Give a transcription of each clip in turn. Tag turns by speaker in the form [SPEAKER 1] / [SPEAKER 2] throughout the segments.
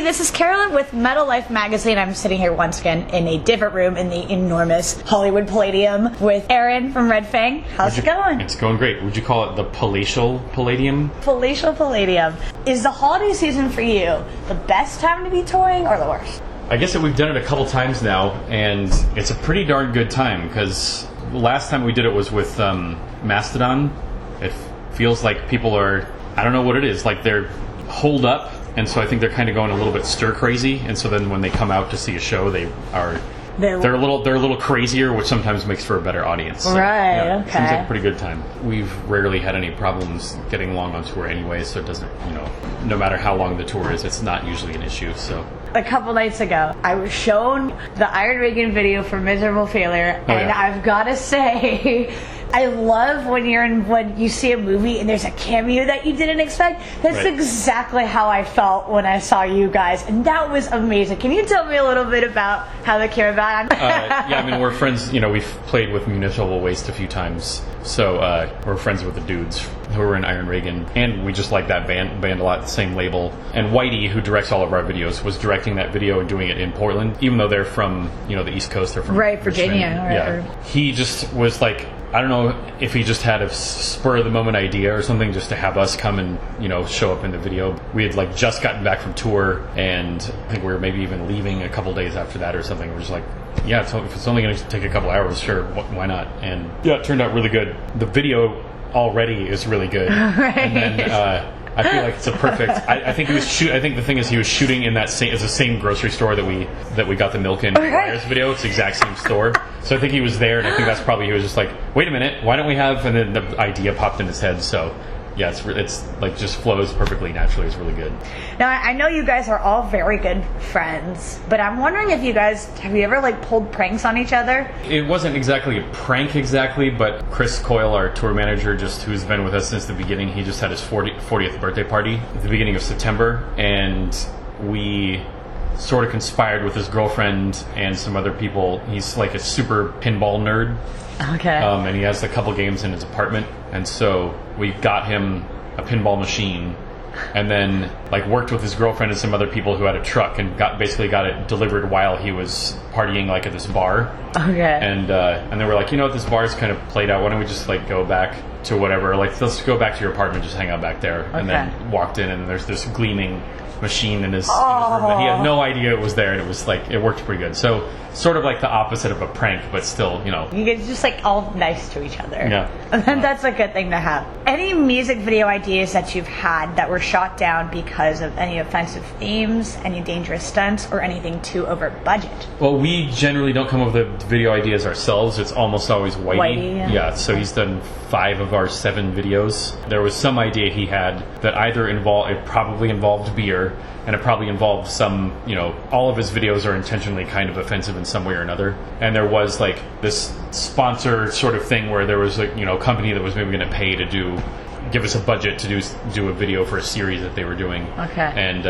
[SPEAKER 1] this is Karila with Metal Life Magazine. I'm sitting here once again in a different room in the enormous Hollywood Palladium with Aaron from Red Fang. How's it going?
[SPEAKER 2] It's going great. Would you call it the Palatial Palladium?
[SPEAKER 1] Palatial Palladium. Is the holiday season for you the best time to be touring or the worst?
[SPEAKER 2] I guess that we've done it a couple times now, and it's a pretty darn good time, because the last time we did it was with Mastodon. It feels like people are, I don't know what it is, like they're holed up, and so I think they're kind of going a little bit stir crazy, and so then when they come out to see a show, they're a little crazier, which sometimes makes for a better audience. So,
[SPEAKER 1] right.
[SPEAKER 2] Yeah,
[SPEAKER 1] okay.
[SPEAKER 2] Seems like a pretty good time. We've rarely had any problems getting along on tour anyway, so it doesn't, no matter how long the tour is, it's not usually an issue. So.
[SPEAKER 1] A couple nights ago, I was shown the Iron Reagan video for Miserable Failure, and I've got to say, I love when you see a movie and there's a cameo that you didn't expect. That's exactly how I felt when I saw you guys, and that was amazing. Can you tell me a little bit about how that came about?
[SPEAKER 2] Yeah, I mean, we're friends. We've played with Municipal Waste a few times, so we're friends with the dudes who were in Iron Reagan, and we just like that band a lot, the same label. And Whitey, who directs all of our videos, was directing that video and doing it in Portland, even though they're from the East Coast. They're from
[SPEAKER 1] Virginia.
[SPEAKER 2] Yeah, he just was like, I don't know if he just had a spur of the moment idea or something, just to have us come and show up in the video. We had just gotten back from tour, and I think we were maybe even leaving a couple days after that or something. We're just like, yeah, if it's only going to take a couple hours, sure, why not? And yeah, it turned out really good. The video already is really good.
[SPEAKER 1] Right.
[SPEAKER 2] And then I feel like it's a perfect. I think the thing is, he was shooting in it's the same grocery store that we got the milk in Wires video. It's the exact same store. So I think he was there, and I think that's probably, he was just like, wait a minute, why don't we have? And then the idea popped in his head. So yeah, it's like just flows perfectly naturally. It's really good.
[SPEAKER 1] Now, I know you guys are all very good friends, but I'm wondering if have you ever pulled pranks on each other?
[SPEAKER 2] It wasn't exactly a prank but Chris Coyle, our tour manager, who's been with us since the beginning, he just had his 40th birthday party at the beginning of September, and we sort of conspired with his girlfriend and some other people. He's like a super pinball nerd.
[SPEAKER 1] Okay.
[SPEAKER 2] And he has a couple games in his apartment, and so we got him a pinball machine, and then worked with his girlfriend and some other people who had a truck, and got it delivered while he was partying at this bar.
[SPEAKER 1] Okay.
[SPEAKER 2] And they were like, this bar's kind of played out. Why don't we just go back to whatever? Let's go back to your apartment, just hang out back there. Okay. And then walked in, and there's this gleaming machine in his room that he had no idea it was there, and it was it worked pretty good. So sort of the opposite of a prank, but still, You
[SPEAKER 1] guys just all nice to each other.
[SPEAKER 2] Yeah.
[SPEAKER 1] And that's a good thing to have. Any music video ideas that you've had that were shot down because of any offensive themes, any dangerous stunts, or anything too over budget?
[SPEAKER 2] Well, we generally don't come up with the video ideas ourselves. It's almost always Whitey. Yeah, so he's done 5 of our 7 videos. There was some idea he had that it probably involved beer, and it probably involved some, all of his videos are intentionally kind of offensive in some way or another. And there was this sponsor sort of thing where there was a company that was maybe going to pay to give us a budget to do a video for a series that they were doing. Okay. And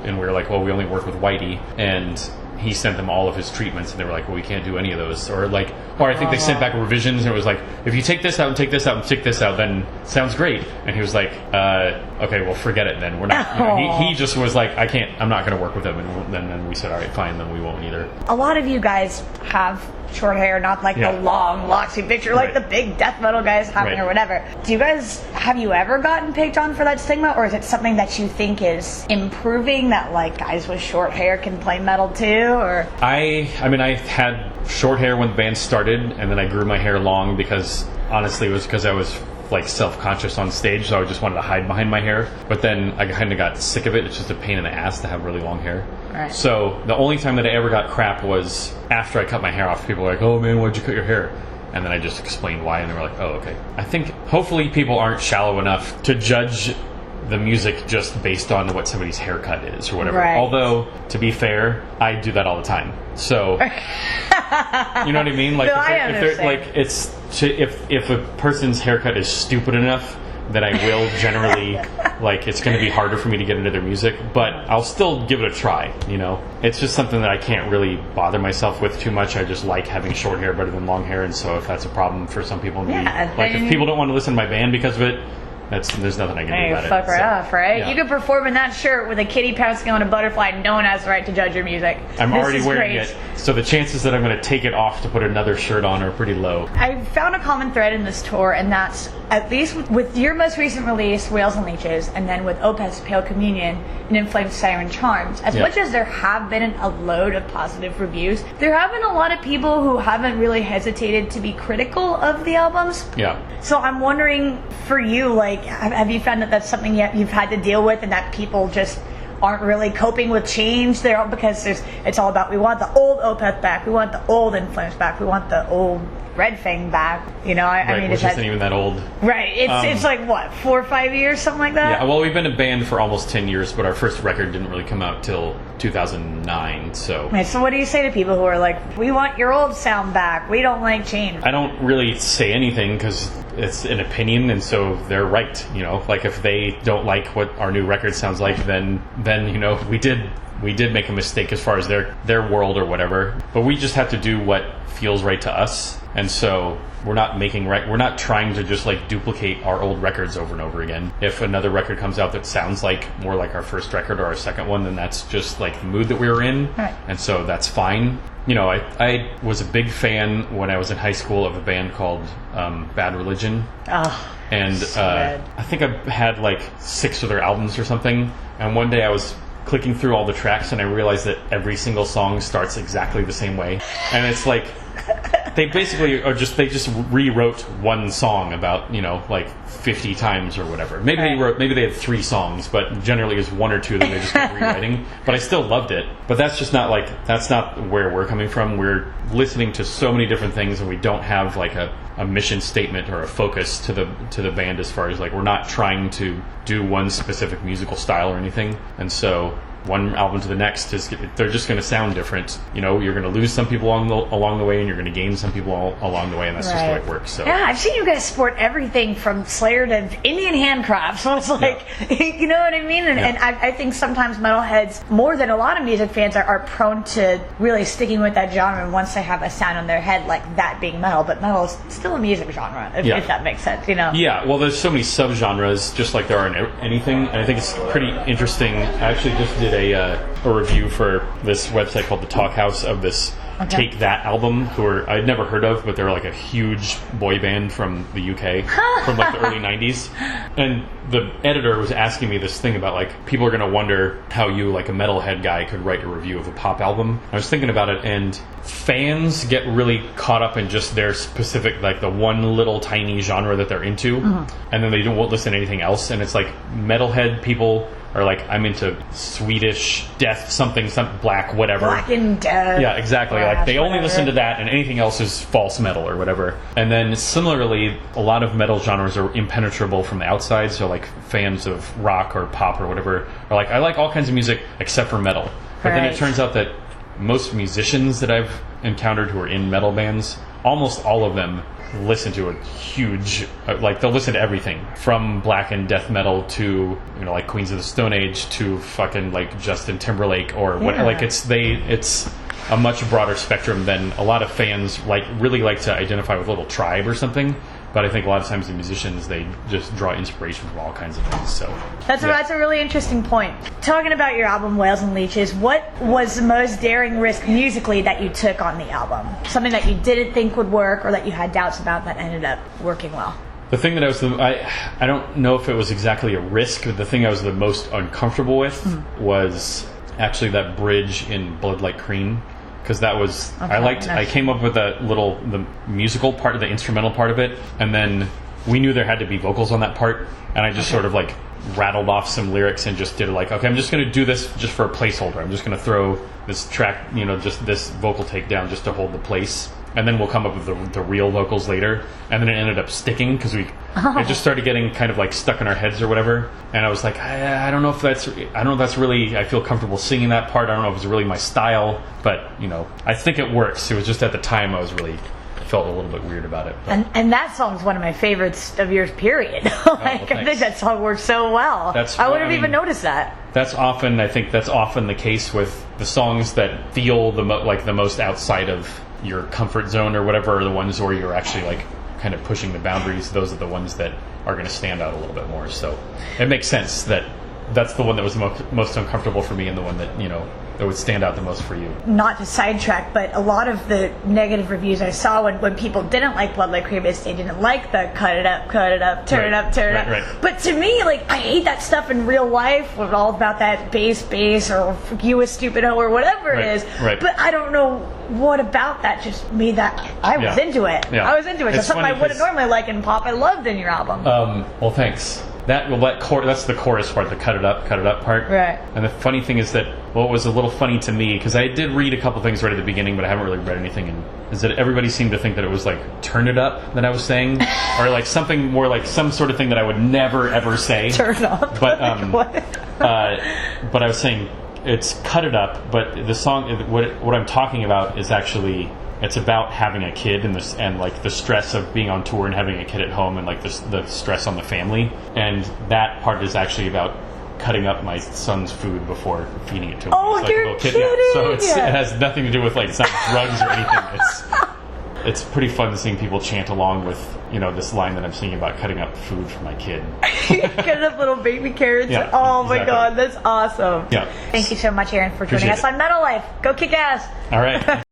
[SPEAKER 2] we were like, well, we only work with Whitey, and he sent them all of his treatments, and they were like, well, we can't do any of those. Or I think they sent back revisions, and it was like, if you take this out and take this out and take this out, then sounds great. And he was like, okay, well, forget it then. We're not. He just was like, I'm not going to work with them. And then we said, all right, fine, then we won't either.
[SPEAKER 1] A lot of you guys have short hair, not the long loxy picture the big death metal guys having or whatever. Have you ever gotten picked on for that stigma, or is it something that you think is improving, that guys with short hair can play metal too? Or
[SPEAKER 2] I had short hair when the band started, and then I grew my hair long because honestly it was because I was self-conscious on stage, so I just wanted to hide behind my hair. But then I kind of got sick of it. It's just a pain in the ass to have really long hair. Right. So the only time that I ever got crap was after I cut my hair off. People were like, oh man, why'd you cut your hair? And then I just explained why, and they were like, oh, okay. I think hopefully people aren't shallow enough to judge the music just based on what somebody's haircut is or whatever. Right. Although, to be fair, I do that all the time. So, you know what I mean? If a person's haircut is stupid enough, then I will generally, it's going to be harder for me to get into their music, but I'll still give it a try, It's just something that I can't really bother myself with too much. I just like having short hair better than long hair, and so if that's a problem for some people, if people don't want to listen to my band because of it, there's nothing I can do
[SPEAKER 1] Hey,
[SPEAKER 2] about it.
[SPEAKER 1] fuck right off, right?
[SPEAKER 2] Yeah.
[SPEAKER 1] You could perform in that shirt with a kitty pouncing on a butterfly, and no one has the right to judge your music.
[SPEAKER 2] I'm
[SPEAKER 1] This
[SPEAKER 2] already
[SPEAKER 1] is
[SPEAKER 2] wearing
[SPEAKER 1] great.
[SPEAKER 2] it, so the chances that I'm going to take it off to put another shirt on are pretty low.
[SPEAKER 1] I found a common thread in this tour, and that's, at least with your most recent release, Whales and Leeches, and then with Opeth's Pale Communion and In Flames Siren Charms, as much as there have been a load of positive reviews, there have been a lot of people who haven't really hesitated to be critical of the albums.
[SPEAKER 2] Yeah.
[SPEAKER 1] So I'm wondering, for you, like, have you found that that's something you've had to deal with, and that people just aren't really coping with change there, because it's all about, we want the old Opeth back, we want the old In Flames back, we want the old Red Fang back, you know? I mean,
[SPEAKER 2] which isn't even that old.
[SPEAKER 1] Right. It's like, what, 4 or 5 years, something like that?
[SPEAKER 2] Yeah, well, we've been a band for almost 10 years, but our first record didn't really come out till 2009, so...
[SPEAKER 1] Okay, so what do you say to people who are like, we want your old sound back, we don't like change?
[SPEAKER 2] I don't really say anything, because it's an opinion, and so they're right, you know? Like, if they don't like what our new record sounds like, then you know, we did make a mistake as far as their world or whatever. But we just have to do what feels right to us. And so we're not trying to just like duplicate our old records over and over again. If another record comes out that sounds like more like our first record or our second one, then that's just like the mood that we were in.
[SPEAKER 1] Right.
[SPEAKER 2] And so that's fine. You know, I was a big fan when I was in high school of a band called Bad Religion.
[SPEAKER 1] Oh,
[SPEAKER 2] And
[SPEAKER 1] so good.
[SPEAKER 2] I think I had like 6 of their albums or something. And one day I was clicking through all the tracks, and I realized that every single song starts exactly the same way. And it's like, they basically they just rewrote one song about, you know, like 50 times or whatever. Maybe they had 3 songs, but generally it was 1 or 2 that they just kept rewriting. But I still loved it. But that's not where we're coming from. We're listening to so many different things, and we don't have like a mission statement or a focus to the band, as far as like, we're not trying to do one specific musical style or anything. And so one album to the next they're just going to sound different. You know, you're going to lose some people along the way, and you're going to gain some people along the way, and that's just the way it works. So
[SPEAKER 1] yeah, I've seen you guys sport everything from Slayer to Indian handcrafts. So it's like, you know what I mean? And I think sometimes metalheads, more than a lot of music fans, are prone to really sticking with that genre, and once they have a sound in their head, like that being metal. But metal is still a music genre, if that makes sense, you know? Yeah,
[SPEAKER 2] well, there's so many subgenres, just like there are in anything, and I think it's pretty interesting. I actually just did a review for this website called The Talk House of this Take That album, who I'd never heard of, but they're like a huge boy band from the UK from like the early 90s. And the editor was asking me this thing about like, people are going to wonder how you, like a metalhead guy, could write a review of a pop album. I was thinking about it, and fans get really caught up in just their specific, like the one little tiny genre that they're into, and then they won't listen to anything else. And it's like, metalhead people are like, I'm into Swedish death, something black, whatever.
[SPEAKER 1] Black and death.
[SPEAKER 2] Yeah, exactly. Like, they only listen to that, and anything else is false metal or whatever. And then similarly, a lot of metal genres are impenetrable from the outside. So like, fans of rock or pop or whatever are like, I like all kinds of music except for metal. But then it turns out that most musicians that I've encountered who are in metal bands, almost all of them listen to a huge, like, they'll listen to everything from black and death metal to, you know, like Queens of the Stone Age to fucking like Justin Timberlake or what. Like, it's a much broader spectrum than a lot of fans really like to identify with a little tribe or something. But I think a lot of times the musicians, they just draw inspiration from all kinds of things. So
[SPEAKER 1] that's a really interesting point. Talking about your album Whales and Leeches, what was the most daring risk musically that you took on the album? Something that you didn't think would work, or that you had doubts about that ended up working well?
[SPEAKER 2] The thing that I don't know if it was exactly a risk, but the thing I was the most uncomfortable with was actually that bridge in Blood Like Cream. Because that was, I came up with the musical part, the instrumental part of it, and then we knew there had to be vocals on that part, and I just sort of like rattled off some lyrics and just did it like, okay, I'm just going to do this just for a placeholder. I'm just going to throw this track, you know, just this vocal take down just to hold the place. And then we'll come up with the real vocals later. And then it ended up sticking because it just started getting kind of like stuck in our heads or whatever. And I was like, I don't know if that's really, I feel comfortable singing that part. I don't know if it's really my style, but you know, I think it works. It was just at the time I felt a little bit weird about it.
[SPEAKER 1] And that song's one of my favorites of yours, period. I think that song works so well. I would have even noticed that.
[SPEAKER 2] That's often the case with the songs that feel the most outside of your comfort zone or whatever, are the ones where you're actually like kind of pushing the boundaries, those are the ones that are going to stand out a little bit more. So it makes sense that that's the one that was most uncomfortable for me, and the one that, you know, that would stand out the most for you. Not
[SPEAKER 1] to sidetrack, but a lot of the negative reviews I saw when people didn't like Blood Like Cream is they didn't like the cut it up, turn it up, turn it up.
[SPEAKER 2] Right.
[SPEAKER 1] But to me, like, I hate that stuff in real life. We're all about that bass, or you a stupid hoe, or whatever it is.
[SPEAKER 2] Right.
[SPEAKER 1] But I don't know what about that just made that. I was into it.
[SPEAKER 2] Yeah.
[SPEAKER 1] I was into it. It's something I wouldn't normally like in pop. I loved in your album.
[SPEAKER 2] Well, thanks. That's the chorus part, the cut it up part.
[SPEAKER 1] Right.
[SPEAKER 2] And the funny thing is that what was a little funny to me, because I did read a couple things right at the beginning, but I haven't really read anything, is that everybody seemed to think that it was like turn it up that I was saying, or like something more like some sort of thing that I would never ever say.
[SPEAKER 1] Turn up.
[SPEAKER 2] But
[SPEAKER 1] what?
[SPEAKER 2] but I was saying it's cut it up, but the song, what I'm talking about is actually, it's about having a kid and like the stress of being on tour and having a kid at home, and like the stress on the family. And that part is actually about cutting up my son's food before feeding it to him.
[SPEAKER 1] Oh,
[SPEAKER 2] like
[SPEAKER 1] you're
[SPEAKER 2] a little kid.
[SPEAKER 1] kidding!
[SPEAKER 2] Yeah. So it has nothing to do with, like, it's not drugs or anything. It's pretty fun seeing people chant along with, you know, this line that I'm singing about cutting up food for my kid.
[SPEAKER 1] Cutting up little baby carrots.
[SPEAKER 2] Yeah,
[SPEAKER 1] oh my
[SPEAKER 2] exactly.
[SPEAKER 1] God, that's awesome.
[SPEAKER 2] Yeah.
[SPEAKER 1] Thank you so much, Aaron, for joining us on Metal Life. Go kick ass.
[SPEAKER 2] All right.